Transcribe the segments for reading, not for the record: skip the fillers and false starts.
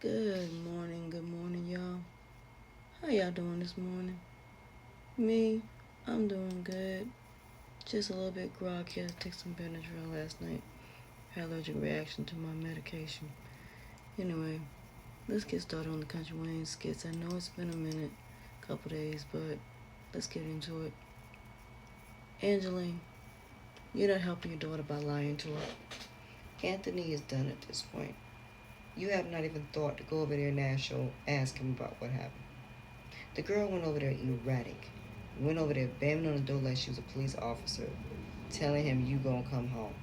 Good morning, y'all. How y'all doing this morning? Me, I'm doing good. Just a little bit groggy. I took some Benadryl last night. Had allergic reaction to my medication. Anyway, let's get started on the Country Wayne skits. I know it's been a minute, couple days, but let's get into it. Angeline, you're not helping your daughter by lying to her. Anthony is done at this point. You have not even thought to go over there and ask him about what happened. The girl went over there erratic. Went over there banging on the door like she was a police officer, telling him you gonna come home.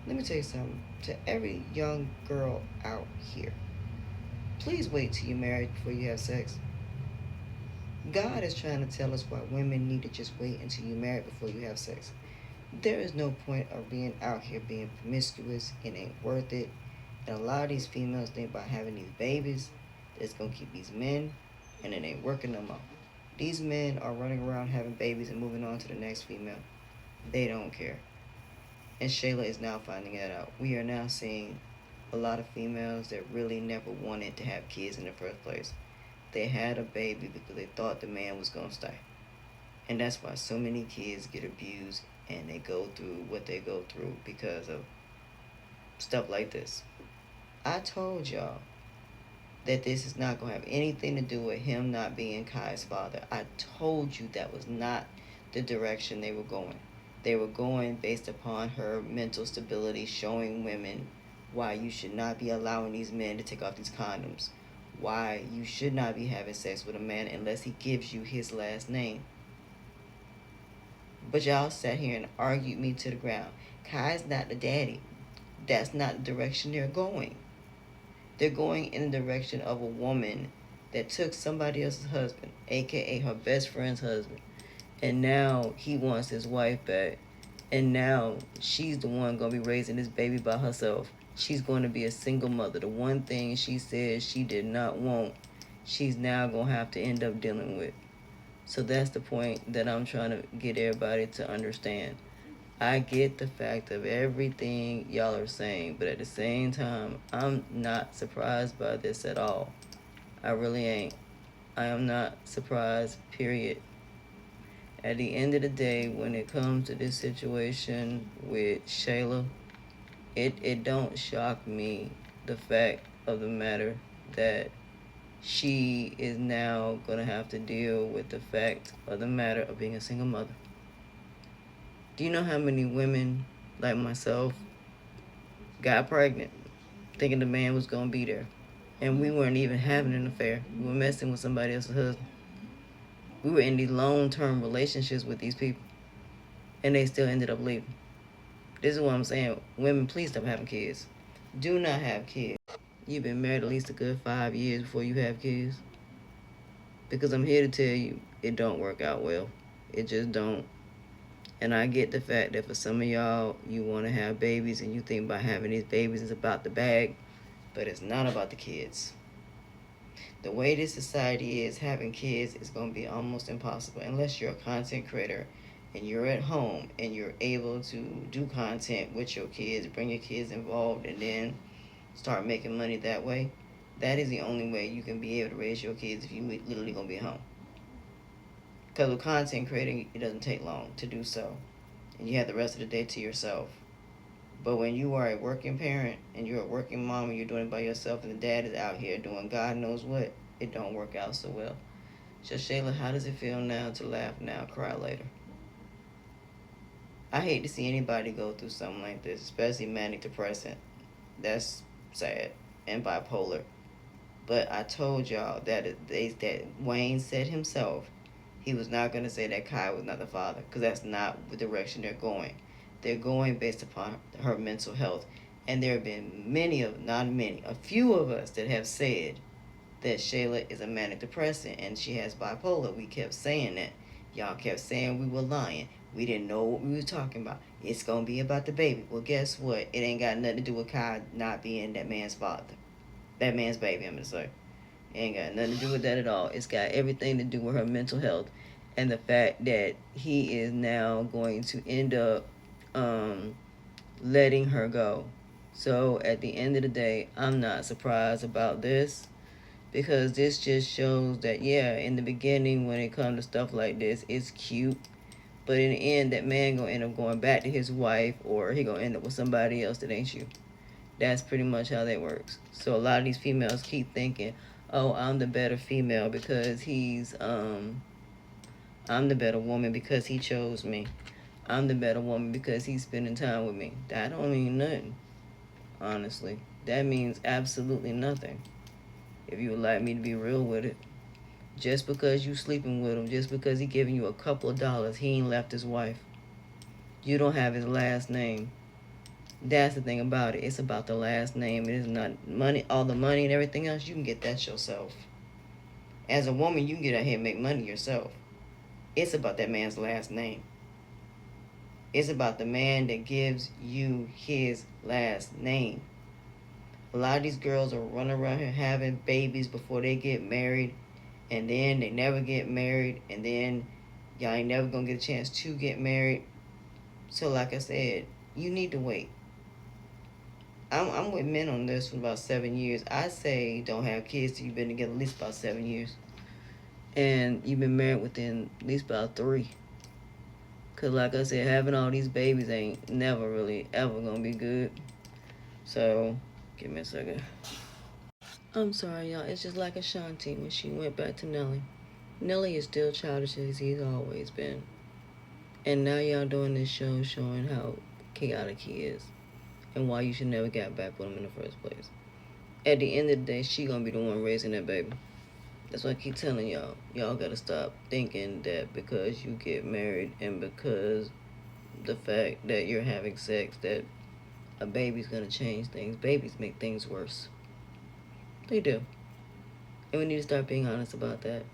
Let me tell you something. To every young girl out here, please wait till you're married before you have sex. God is trying to tell us why women need to just wait until you're married before you have sex. There is no point of being out here being promiscuous. It ain't worth it. And a lot of these females think about having these babies that's gonna keep these men, and it ain't working no more. These men are running around having babies and moving on to the next female. They don't care. And Shayla is now finding that out. We are now seeing a lot of females that really never wanted to have kids in the first place. They had a baby because they thought the man was going to stay. And that's why so many kids get abused and they go through what they go through because of stuff like this. I told y'all that this is not going to have anything to do with him not being Kai's father. I told you that was not the direction they were going. They were going based upon her mental stability, showing women why you should not be allowing these men to take off these condoms, why you should not be having sex with a man unless he gives you his last name. But y'all sat here and argued me to the ground. Kai's not the daddy. That's not the direction they're going. They're going in the direction of a woman that took somebody else's husband, aka her best friend's husband, and now he wants his wife back, and now she's the one gonna be raising this baby by herself. She's going to be a single mother. The one thing she said she did not want, she's now gonna have to end up dealing with. So that's the point that I'm trying to get everybody to understand. I get the fact of everything y'all are saying, but at the same time, I'm not surprised by this at all. I really ain't. I am not surprised, period. At the end of the day, when it comes to this situation with Shayla, it don't shock me the fact of the matter that she is now gonna have to deal with the fact of the matter of being a single mother. Do you know how many women like myself got pregnant thinking the man was gonna be there? And we weren't even having an affair. We were messing with somebody else's husband. We were in these long-term relationships with these people, and they still ended up leaving. This is what I'm saying. Women, please stop having kids. Do not have kids. You've been married at least a good 5 years before you have kids. Because I'm here to tell you, it don't work out well. It just don't. And I get the fact that for some of y'all, you want to have babies and you think about having these babies is about the bag, but it's not about the kids. The way this society is, having kids is going to be almost impossible unless you're a content creator and you're at home and you're able to do content with your kids, bring your kids involved, and then start making money that way. That is the only way you can be able to raise your kids if you literally going to be at home. Because with content creating, it doesn't take long to do so. And you have the rest of the day to yourself. But when you are a working parent and you're a working mom and you're doing it by yourself and the dad is out here doing God knows what, it don't work out so well. So Shayla, how does it feel now to laugh now, cry later? I hate to see anybody go through something like this, especially manic depressant. That's sad. And bipolar. But I told y'all that Wayne said himself he was not going to say that Kai was not the father, because that's not the direction they're going. They're going based upon her mental health. And there have been a few of us that have said that Shayla is a manic depressant and she has bipolar. We kept saying that. Y'all kept saying we were lying. We didn't know what we were talking about. It's going to be about the baby. Well, guess what? It ain't got nothing to do with Kai not being that man's father. That man's baby, I'm going to say. It ain't got nothing to do with that at all. It's got everything to do with her mental health and the fact that he is now going to end up letting her go. So at the end of the day, I'm not surprised about this, because this just shows that, yeah, in the beginning when it comes to stuff like this, it's cute. But in the end, that man gonna end up going back to his wife, or he gonna end up with somebody else that ain't you. That's pretty much how that works. So a lot of these females keep thinking, "Oh, I'm the better female because I'm the better woman because he chose me. I'm the better woman because he's spending time with me." That don't mean nothing, honestly. That means absolutely nothing. If you would like me to be real with it, just because you sleeping with him, just because he giving you a couple of dollars, he ain't left his wife. You don't have his last name. That's the thing about it. It's about the last name. It is not money. All the money and everything else, you can get that yourself. As a woman, you can get out here and make money yourself. It's about that man's last name. It's about the man that gives you his last name. A lot of these girls are running around here having babies before they get married, and then they never get married, and then y'all ain't never gonna get a chance to get married. So, like I said, you need to wait. I'm with men on this for about 7 years. I say don't have kids till you've been together at least about 7 years, and you've been married within at least about 3. Cause like I said, having all these babies ain't never really ever gonna be good. So, give me a second. I'm sorry, y'all. It's just like Ashanti when she went back to Nelly. Nelly is still childish as he's always been. And now y'all doing this show showing how chaotic he is and why you should never get back with him in the first place. At the end of the day, she gonna be the one raising that baby. That's why I keep telling y'all. Y'all gotta stop thinking that because you get married and because the fact that you're having sex that a baby's gonna change things. Babies make things worse. They do. And we need to start being honest about that.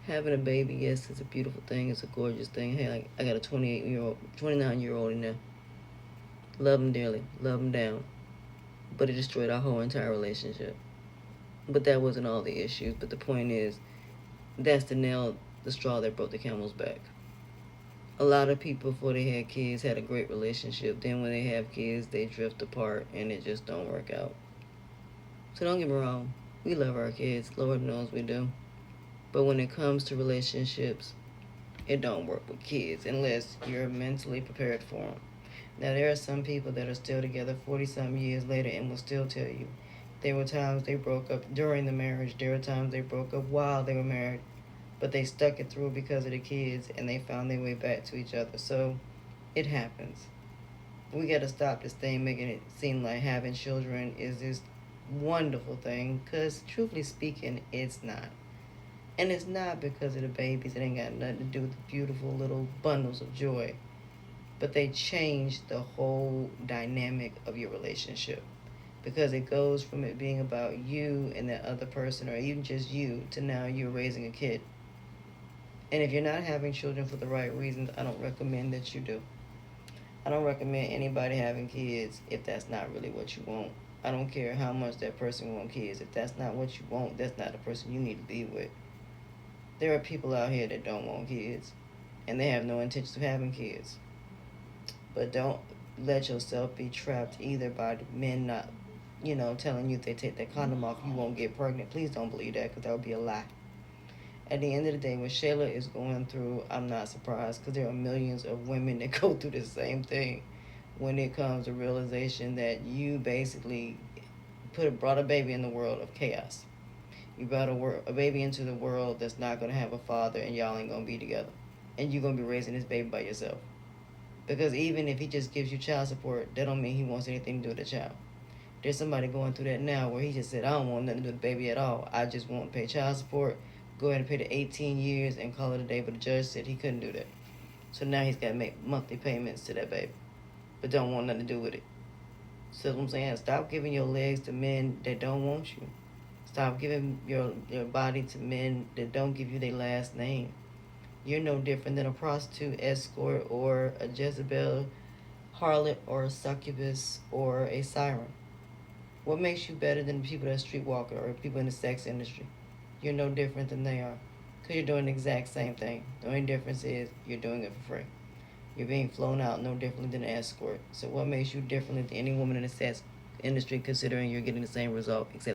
Having a baby, yes, it's a beautiful thing. It's a gorgeous thing. Hey, I got a 28-year-old, 29-year-old in there. Love him dearly. Love him down. But it destroyed our whole entire relationship. But that wasn't all the issues. But the point is, that's the straw that broke the camel's back. A lot of people, before they had kids, had a great relationship. Then when they have kids, they drift apart and it just don't work out. So don't get me wrong. We love our kids. Lord knows we do. But when it comes to relationships, it don't work with kids unless you're mentally prepared for them. Now, there are some people that are still together 40-something years later and will still tell you there were times they broke up during the marriage. There were times they broke up while they were married. But they stuck it through because of the kids and they found their way back to each other. So it happens. We got to stop this thing making it seem like having children is this wonderful thing, because truthfully speaking, it's not. And it's not because of the babies. It ain't got nothing to do with the beautiful little bundles of joy. But they change the whole dynamic of your relationship. Because it goes from it being about you and that other person, or even just you, to now you're raising a kid. And if you're not having children for the right reasons, I don't recommend that you do. I don't recommend anybody having kids if that's not really what you want. I don't care how much that person wants kids. If that's not what you want, that's not the person you need to be with. There are people out here that don't want kids, and they have no intention of having kids. But don't let yourself be trapped either by the men not, telling you if they take that condom off, you won't get pregnant. Please don't believe that, because that would be a lie. At the end of the day, what Shayla is going through, I'm not surprised, because there are millions of women that go through the same thing when it comes to realization that you basically brought a baby in the world of chaos. You brought a baby into the world that's not going to have a father, and y'all ain't going to be together. And you're going to be raising this baby by yourself. Because even if he just gives you child support, that don't mean he wants anything to do with the child. There's somebody going through that now where he just said, I don't want nothing to do with the baby at all. I just want to pay child support, go ahead and pay the 18 years and call it a day. But the judge said he couldn't do that. So now he's got to make monthly payments to that baby, but don't want nothing to do with it. So what I'm saying, stop giving your legs to men that don't want you. Stop giving your body to men that don't give you their last name. You're no different than a prostitute, escort, or a Jezebel, harlot, or a succubus, or a siren. What makes you better than the people that streetwalker or people in the sex industry? You're no different than they are, because you're doing the exact same thing. The only difference is you're doing it for free. You're being flown out no differently than an escort. So what makes you differently than any woman in the industry, considering you're getting the same result except